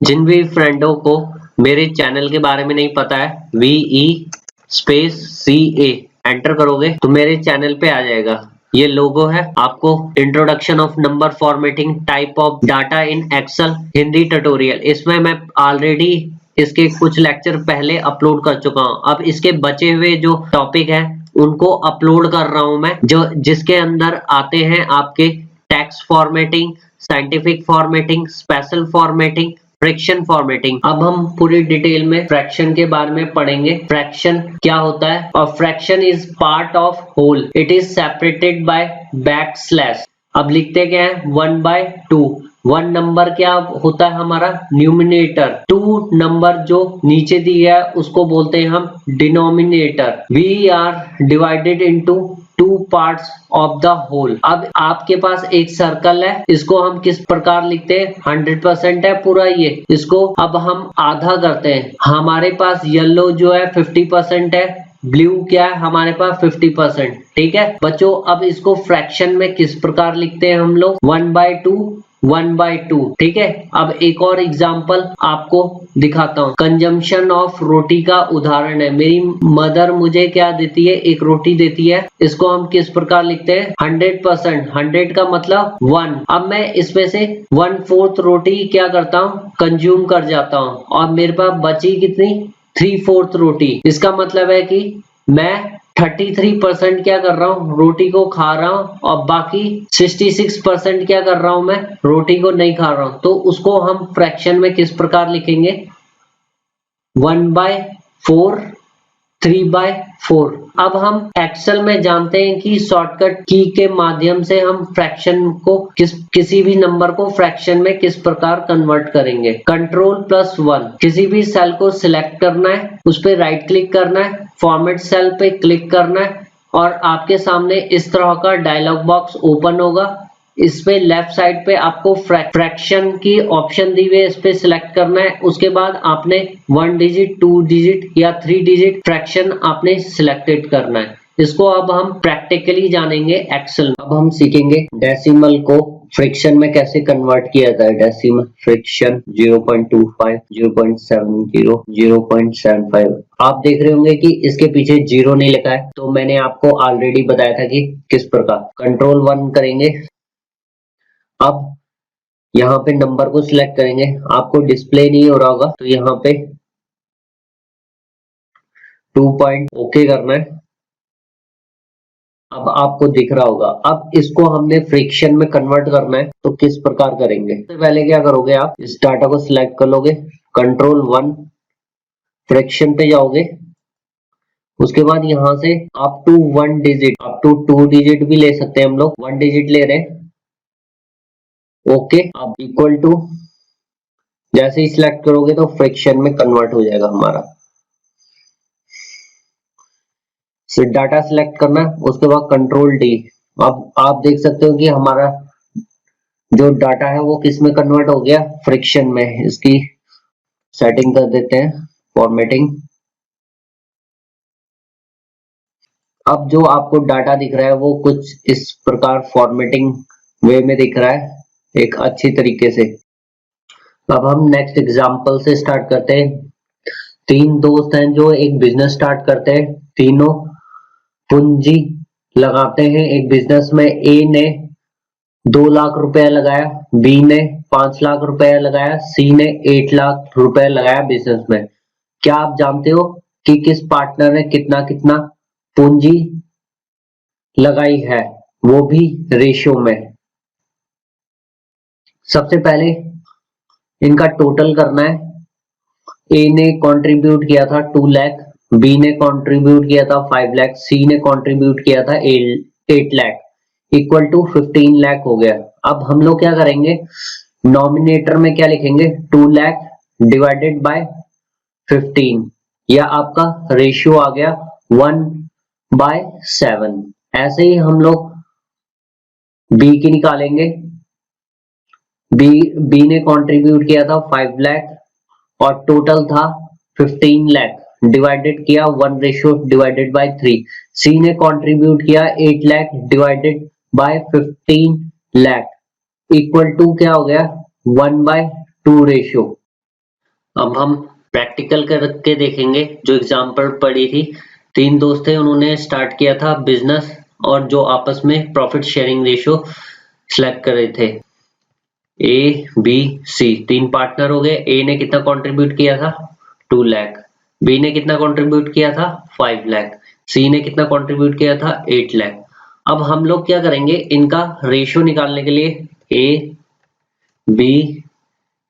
जिन भी फ्रेंडों को मेरे चैनल के बारे में नहीं पता है, VE एंटर करोगे तो मेरे चैनल पे आ जाएगा। ये लोगो है। आपको introduction of number formatting type of data in Excel Hindi tutorial, इसमें मैं ऑलरेडी इसके कुछ लेक्चर पहले अपलोड कर चुका हूँ। अब इसके बचे हुए जो टॉपिक है उनको अपलोड कर रहा हूँ मैं, जो जिसके अंदर आते हैं आपके text formatting, scientific formatting, special formatting, fraction formatting. अब हम पूरी डिटेल में फ्रैक्शन के बारे में पढ़ेंगे। फ्रैक्शन क्या होता है? और fraction is part of whole, it is separated by back slash. अब लिखते क्या है? 1/2। 1 नंबर क्या होता है हमारा? न्यूमिनेटर। 2 नंबर जो नीचे दिया है उसको बोलते हैं हम denominator. We are divided into 2 parts of the whole. अब आपके पास एक सर्कल है, इसको हम किस प्रकार लिखते हैं? 100% है पूरा ये। इसको अब हम आधा करते हैं। हमारे पास येलो जो है 50% है, ब्लू क्या है हमारे पास 50%। ठीक है बच्चों, अब इसको फ्रैक्शन में किस प्रकार लिखते हैं हम लोग? 1/2 1/2। ठीक है, अब एक और एग्जांपल आपको दिखाता हूँ। कंजम्पशन ऑफ रोटी का उदाहरण है। मेरी मदर मुझे क्या देती है? एक रोटी देती है। इसको हम किस प्रकार लिखते हैं? 100%। 100 का मतलब 1। अब मैं इसमें से 1/4 रोटी क्या करता हूँ? कंज्यूम कर जाता हूँ और मेरे पास बची कितनी? 3/4 रोटी। इसका मतलब है कि मैं 33% क्या कर रहा हूँ? रोटी को खा रहा हूँ और बाकी 66% क्या कर रहा हूँ? मैं रोटी को नहीं खा रहा हूँ। तो उसको हम फ्रैक्शन में किस प्रकार लिखेंगे? 1/4 3/4। अब हम एक्सेल में जानते हैं कि शॉर्टकट की के माध्यम से हम फ्रैक्शन को किसी भी नंबर को फ्रैक्शन में किस प्रकार कन्वर्ट करेंगे। Ctrl+1, किसी भी सेल को सिलेक्ट करना है, उस पर राइट क्लिक करना है, फॉर्मेट सेल पे क्लिक करना है और आपके सामने इस तरह का डायलॉग बॉक्स ओपन होगा। इस पे लेफ्ट साइड पे आपको फ्रैक्शन की ऑप्शन दी हुई है, इस पे सिलेक्ट करना है। उसके बाद आपने 1 डिजिट, 2 डिजिट या 3 डिजिट फ्रैक्शन आपने सिलेक्टेड करना है। इसको अब हम प्रैक्टिकली जानेंगे एक्सेल। अब हम सीखेंगे डेसिमल को फ्रैक्शन में कैसे कन्वर्ट किया जाए। Decimal fraction 0.25, 0.70, 0.75। आप देख रहे होंगे कि इसके पीछे 0 नहीं लिखा है, तो मैंने आपको ऑलरेडी बताया था कि किस प्रकार। Ctrl+1 करेंगे। अब यहाँ पे नंबर को सिलेक्ट करेंगे। आपको डिस्प्ले नहीं हो रहा होगा तो यहाँ पे 2 पॉइंट ओके करना है। अब आपको दिख रहा होगा। अब इसको हमने फ्रैक्शन में कन्वर्ट करना है, तो किस प्रकार करेंगे? सबसे पहले क्या करोगे? आप इस डाटा को सिलेक्ट कर लोगे, Ctrl+1, फ्रैक्शन पे जाओगे। उसके बाद यहाँ से up to 1 digit, up to 2 digit भी ले सकते हैं हम लोग। 1 डिजिट ले रहे हैं। ओके, अब इक्वल टू जैसे ही सिलेक्ट करोगे तो फ्रैक्शन में कन्वर्ट हो जाएगा हमारा। सिर्फ डाटा सिलेक्ट करना है, उसके बाद Ctrl+D। अब आप देख सकते हो कि हमारा जो डाटा है वो किस में कन्वर्ट हो गया? फ्रैक्शन में। इसकी सेटिंग कर देते हैं, फॉर्मेटिंग। अब जो आपको डाटा दिख रहा है वो कुछ इस प्रकार फॉर्मेटिंग वे में दिख रहा है, एक अच्छी तरीके से। अब हम नेक्स्ट एग्जांपल से स्टार्ट करते हैं। 3 दोस्त हैं जो एक बिजनेस स्टार्ट करते हैं। तीनों पूंजी लगाते हैं एक बिजनेस में। ए ने 2 लाख रुपया लगाया, बी ने 5 लाख रुपया लगाया, सी ने 8 लाख रुपया लगाया बिजनेस में। क्या आप जानते हो कि किस पार्टनर ने कितना कितना पूंजी लगाई है, वो भी रेशियो में? सबसे पहले इनका टोटल करना है। ए ने कंट्रीब्यूट किया था 2 लाख, बी ने कंट्रीब्यूट किया था 5 लाख, सी ने कंट्रीब्यूट किया था 8 लाख, इक्वल टू 15 लाख हो गया। अब हम लोग क्या करेंगे? नॉमिनेटर में क्या लिखेंगे? 2 लाख डिवाइडेड बाय 15, या आपका रेशियो आ गया 1/7। ऐसे ही हम लोग बी की निकालेंगे। बी ने कंट्रीब्यूट किया था 5 लाख और टोटल था 15 लाख, डिवाइडेड किया 1 डिवाइडेड बाय 3। सी ने कंट्रीब्यूट किया 8 lakh divided by 15 lakh, equal to क्या हो गया? 1/2 रेशियो। अब हम प्रैक्टिकल करके देखेंगे जो एग्जाम्पल पड़ी थी। 3 दोस्त थे, उन्होंने स्टार्ट किया था बिजनेस और जो आपस में प्रॉफिट शेयरिंग रेशियो सिलेक्ट कर रहे थे। ए बी सी 3 पार्टनर हो गए। ए ने कितना कंट्रीब्यूट किया था 2 लाख, बी ने कितना कंट्रीब्यूट किया था 5 लाख, सी ने कितना कंट्रीब्यूट किया था 8 लाख। अब हम लोग क्या करेंगे, इनका रेशियो निकालने के लिए ए बी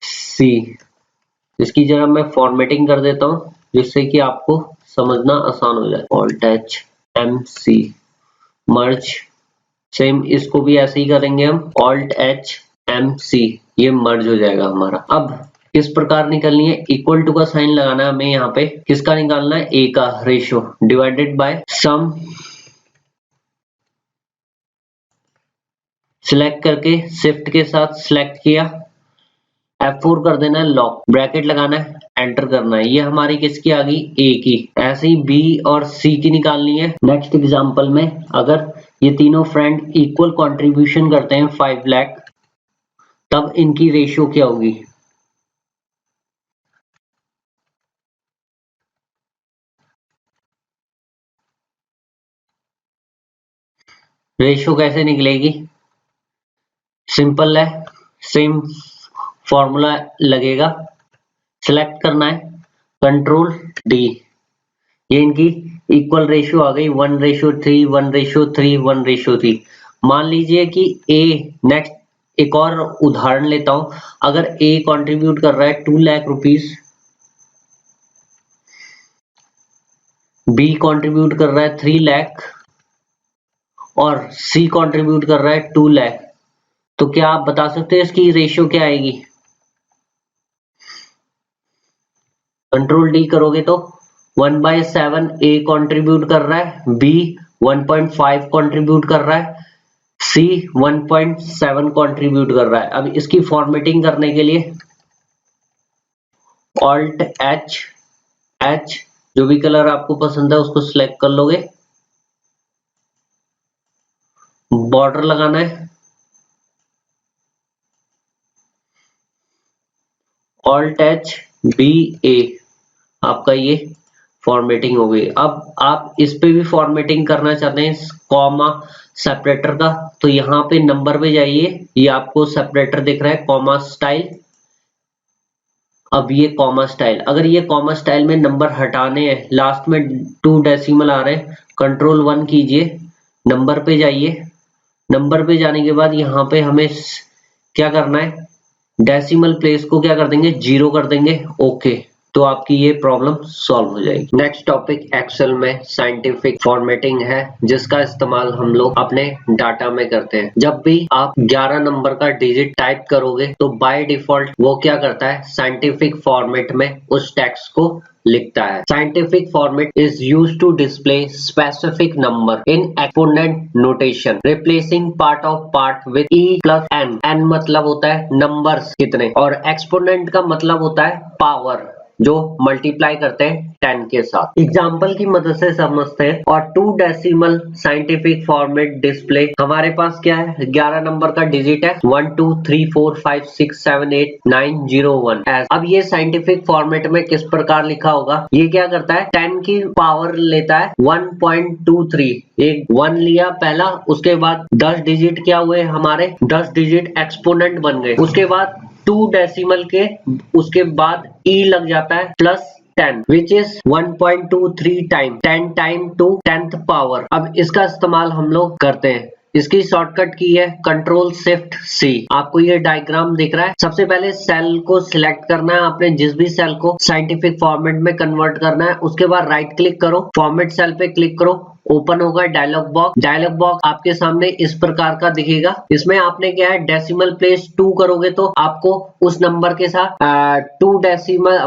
सी, इसकी जरा मैं फॉर्मेटिंग कर देता हूँ जिससे कि आपको समझना आसान हो जाए। ऑल्ट एच एम सी मर्ज, सेम इसको भी ऐसे ही करेंगे हम, ऑल्ट एच एम सी, ये मर्ज हो जाएगा हमारा। अब किस प्रकार निकालनी है, इक्वल टू का साइन लगाना है हमें। यहाँ पे किसका निकालना है, ए का ratio divided by sum, select करके शिफ्ट के साथ सिलेक्ट किया, F4 कर देना है, लॉक ब्रैकेट लगाना है, एंटर करना है। ये हमारी किसकी आ गई, ए की। ऐसे ही बी और सी की निकालनी है। नेक्स्ट एग्जांपल में अगर ये तीनों फ्रेंड इक्वल कंट्रीब्यूशन करते हैं 5 लाख, तब इनकी रेशियो क्या होगी। रेशियो कैसे निकलेगी, सिंपल है, सेम फॉर्मूला लगेगा। सिलेक्ट करना है, कंट्रोल डी, ये इनकी इक्वल रेशियो आ गई 1:3, 1:3, 1:3। मान लीजिए कि ए, नेक्स्ट एक और उदाहरण लेता हूं, अगर ए कंट्रीब्यूट कर रहा है 2 लाख रुपीस, बी कंट्रीब्यूट कर रहा है 3 लाख और सी कंट्रीब्यूट कर रहा है 2 लाख, तो क्या आप बता सकते हैं इसकी रेशियो क्या आएगी। कंट्रोल डी करोगे तो 1/7 ए कंट्रीब्यूट कर रहा है, बी 1.5 कंट्रीब्यूट कर रहा है, सी 1.7 कंट्रीब्यूट कर रहा है। अब इसकी फॉर्मेटिंग करने के लिए ऑल्ट एच एच, जो भी कलर आपको पसंद है उसको सिलेक्ट कर लोगे, बॉर्डर लगाना है, ऑल्ट एच बी ए, आपका ये फॉर्मेटिंग हो गई। अब आप इस पे भी फॉर्मेटिंग करना चाहते हैं कॉमा सेपरेटर का, तो यहाँ पे नंबर पे जाइए, ये आपको सेपरेटर दिख रहा है कॉमा स्टाइल। अब ये कॉमा स्टाइल, अगर ये कॉमा स्टाइल में नंबर हटाने हैं, लास्ट में 2 डेसिमल आ रहे हैं, कंट्रोल 1 कीजिए, नंबर पे जाइए, नंबर पे जाने के बाद यहाँ पे हमें क्या करना है, डेसिमल प्लेस को क्या कर देंगे, 0 कर देंगे, ओके, तो आपकी ये प्रॉब्लम सॉल्व हो जाएगी। नेक्स्ट टॉपिक एक्सेल में साइंटिफिक फॉर्मेटिंग है, जिसका इस्तेमाल हम लोग अपने डाटा में करते हैं। जब भी आप 11 नंबर का डिजिट टाइप करोगे तो बाय डिफॉल्ट वो क्या करता है, साइंटिफिक फॉर्मेट में उस टेक्स्ट को लिखता है। Scientific format is used to display specific number in exponent notation, replacing part with E plus N. N मतलब होता है नंबर्स कितने, और एक्सपोनेंट का मतलब होता है पावर, जो मल्टीप्लाई करते हैं 10 के साथ। एग्जाम्पल की मदद से समझते हैं। और 2 डेसिमल साइंटिफिक फॉर्मेट डिस्प्ले, हमारे पास क्या है, 11 नंबर का डिजिट है 1 2 3 4 5 6 7 8 9 0 1। अब ये साइंटिफिक फॉर्मेट में किस प्रकार लिखा होगा, ये क्या करता है, 10 की पावर लेता है 1.23, एक 1 लिया पहला, उसके बाद 10 डिजिट क्या हुए हमारे, 10 डिजिट एक्सपोनेंट बन गए, उसके बाद 2 डेसिमल के उसके बाद ई लग जाता है plus 10 which is 1.23 time 10 time to 10th power. अब इसका इस्तेमाल हम लोग करते हैं, इसकी शॉर्टकट की है कंट्रोल शिफ्ट सी। आपको ये डायग्राम दिख रहा है, सबसे पहले सेल को सिलेक्ट करना है, आपने जिस भी सेल को साइंटिफिक फॉर्मेट में कन्वर्ट करना है, उसके बाद राइट क्लिक करो, फॉर्मेट सेल पे क्लिक करो, ओपन होगा डायलॉग बॉक्स। डायलॉग बॉक्स आपके सामने इस प्रकार का दिखेगा। इसमें आपने क्या है, डेसिमल प्लेस 2 करोगे तो आपको उस नंबर के साथ 2 डेसिमल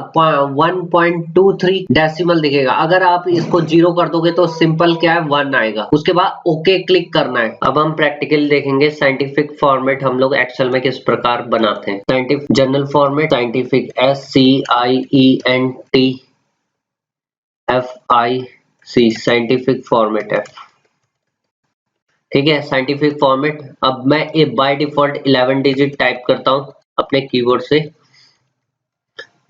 1.23 डेसिमल दिखेगा। अगर आप इसको 0 कर दोगे तो सिंपल क्या है 1 आएगा। उसके बाद ओके क्लिक करना है। अब हम प्रैक्टिकल देखेंगे साइंटिफिक फॉर्मेट हम लोग एक्सेल में किस प्रकार बनाते हैं। Scientific general format, scientific SCIENTFIC scientific format है, ठीक है, साइंटिफिक फॉर्मेट। अब मैं ये बाय डिफॉल्ट 11 डिजिट टाइप करता हूं अपने कीबोर्ड से,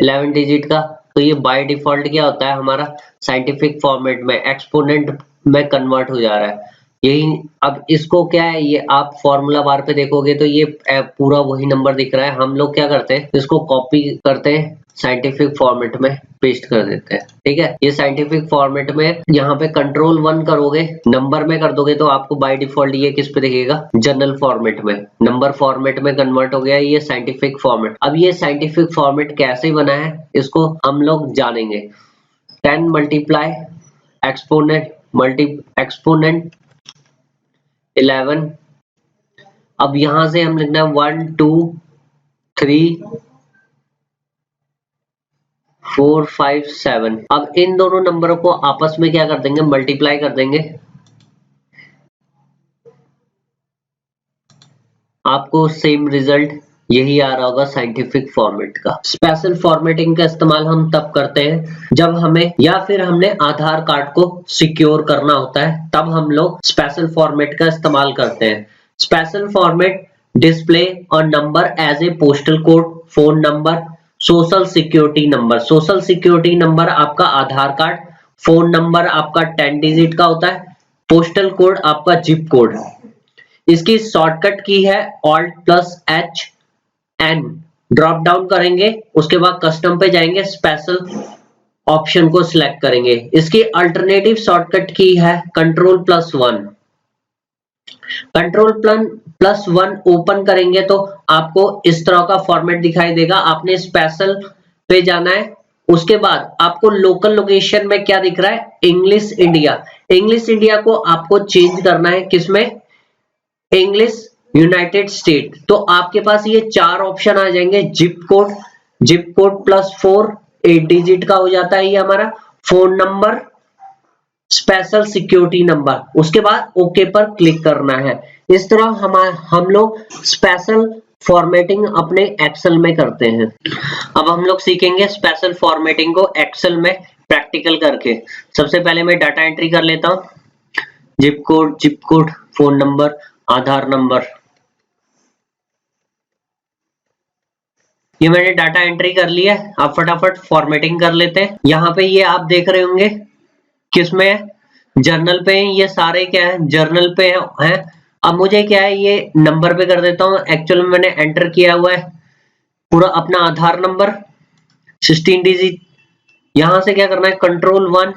11 डिजिट का, तो ये बाय डिफॉल्ट क्या होता है हमारा साइंटिफिक फॉर्मेट में एक्सपोनेंट में कन्वर्ट हो जा रहा है। यही अब इसको क्या है, ये आप फॉर्मूला बार पे देखोगे तो ये पूरा वही नंबर दिख रहा है। हम लोग क्या करते हैं, इसको कॉपी करते हैं, साइंटिफिक फॉर्मेट में पेस्ट कर देते हैं। ठीक है, ये साइंटिफिक फॉर्मेट में यहाँ पे कंट्रोल 1 करोगे, नंबर में कर दोगे तो आपको बाय डिफॉल्ट ये किस पे दिखेगा, जनरल फॉर्मेट में, नंबर फॉर्मेट में कन्वर्ट हो गया ये साइंटिफिक फॉर्मेट। अब ये साइंटिफिक फॉर्मेट कैसे बना है इसको हम लोग जानेंगे। 10 मल्टीप्लाई एक्सपोनेंट 11। अब यहां से हम लिखना है 1 2 3 4 5 7। अब इन दोनों नंबरों को आपस में क्या कर देंगे, मल्टीप्लाई कर देंगे। आपको सेम रिजल्ट यही आ रहा होगा साइंटिफिक फॉर्मेट का। स्पेशल फॉर्मेटिंग का इस्तेमाल हम तब करते हैं जब हमें या फिर हमने आधार कार्ड को सिक्योर करना होता है, तब हम लोग स्पेशल फॉर्मेट का इस्तेमाल करते हैं। स्पेशल फॉर्मेट डिस्प्ले और number as a postal code, phone number, social security number. Social security number आपका आधार कार्ड, फोन नंबर आपका 10 डिजिट का होता है, पोस्टल कोड आपका जिप कोड। इसकी शॉर्टकट की है Alt+H+N। ड्रॉप डाउन करेंगे, उसके बाद कस्टम पे जाएंगे, स्पेशल ऑप्शन को सिलेक्ट करेंगे। इसकी अल्टरनेटिव शॉर्टकट की है Ctrl+1। Ctrl+1 ओपन करेंगे तो आपको इस तरह का फॉर्मेट दिखाई देगा। आपने स्पेशल पे जाना है, उसके बाद आपको लोकल लोकेशन में क्या दिख रहा है, इंग्लिश इंडिया। इंग्लिश इंडिया को आपको चेंज करना है किसमें, इंग्लिश यूनाइटेड स्टेट। तो आपके पास ये 4 ऑप्शन आ जाएंगे। जिप कोड +4 8 डिजिट का हो जाता है ये हमारा, phone number, special security number, उसके बाद ओके पर क्लिक करना है। इस तरह हम लोग स्पेशल फॉर्मेटिंग अपने एक्सेल में करते हैं। अब हम लोग सीखेंगे स्पेशल फॉर्मेटिंग को एक्सेल में प्रैक्टिकल करके। सबसे पहले मैं डाटा एंट्री कर लेता हूं, जिप कोड, फोन नंबर, आधार नंबर। ये मैंने डाटा एंट्री कर लिया है। आप फटाफट फॉर्मेटिंग कर लेते हैं। यहाँ पे ये आप देख रहे होंगे किसमें है, जर्नल पे है। ये सारे क्या है, जर्नल पे है। अब मुझे क्या है, ये नंबर पे कर देता हूँ। एक्चुअल में मैंने एंटर किया हुआ है पूरा अपना आधार नंबर 16 डिजिट। यहां से क्या करना है, Ctrl+1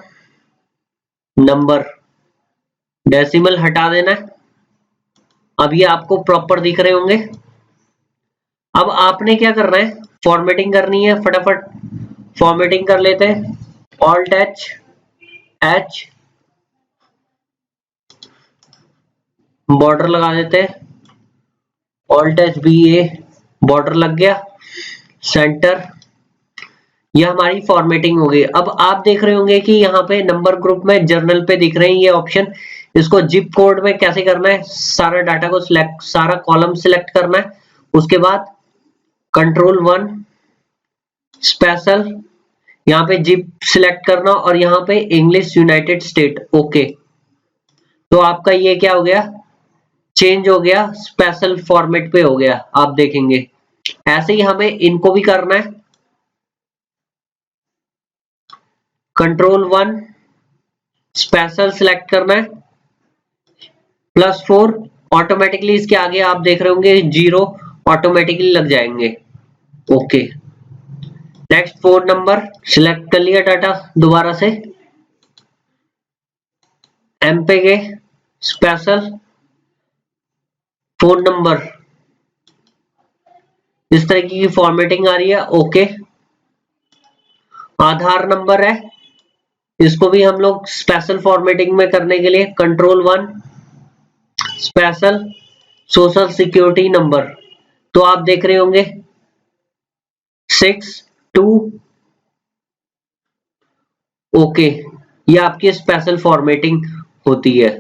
नंबर, डेसिमल हटा देना है। अब ये आपको प्रॉपर दिख रहे होंगे। अब आपने क्या करना है, फॉर्मेटिंग करनी है। फटाफट फॉर्मेटिंग कर लेते हैं। Alt+H बॉर्डर लगा देते हैं। Alt+BA बॉर्डर लग गया, सेंटर। यह हमारी फॉर्मेटिंग हो गई। अब आप देख रहे होंगे कि यहाँ पे नंबर ग्रुप में जर्नल पे दिख रहे हैं ये ऑप्शन। इसको जिप कोड में कैसे करना है, सारा डाटा को सिलेक्ट, सारा कॉलम सिलेक्ट करना है। उसके बाद Ctrl+1 स्पेशल, यहाँ पे जिप सिलेक्ट करना और यहाँ पे इंग्लिश यूनाइटेड स्टेट, ओके। तो आपका ये क्या हो गया, चेंज हो गया, स्पेशल फॉर्मेट पे हो गया। आप देखेंगे ऐसे ही हमें इनको भी करना है। Ctrl+1 स्पेशल सिलेक्ट करना है, +4 ऑटोमेटिकली इसके आगे आप देख रहे होंगे 0 ऑटोमेटिकली लग जाएंगे, okay. Next phone number select कर लिया डाटा दोबारा से, एम पे गए, स्पेशल फोन नंबर, इस तरह की फॉर्मेटिंग आ रही है, ओके। आधार नंबर है, इसको भी हम लोग स्पेशल फॉर्मेटिंग में करने के लिए Ctrl+1 special social security number. तो आप देख रहे होंगे 6 2, ओके। ये आपकी स्पेशल फॉर्मेटिंग होती है।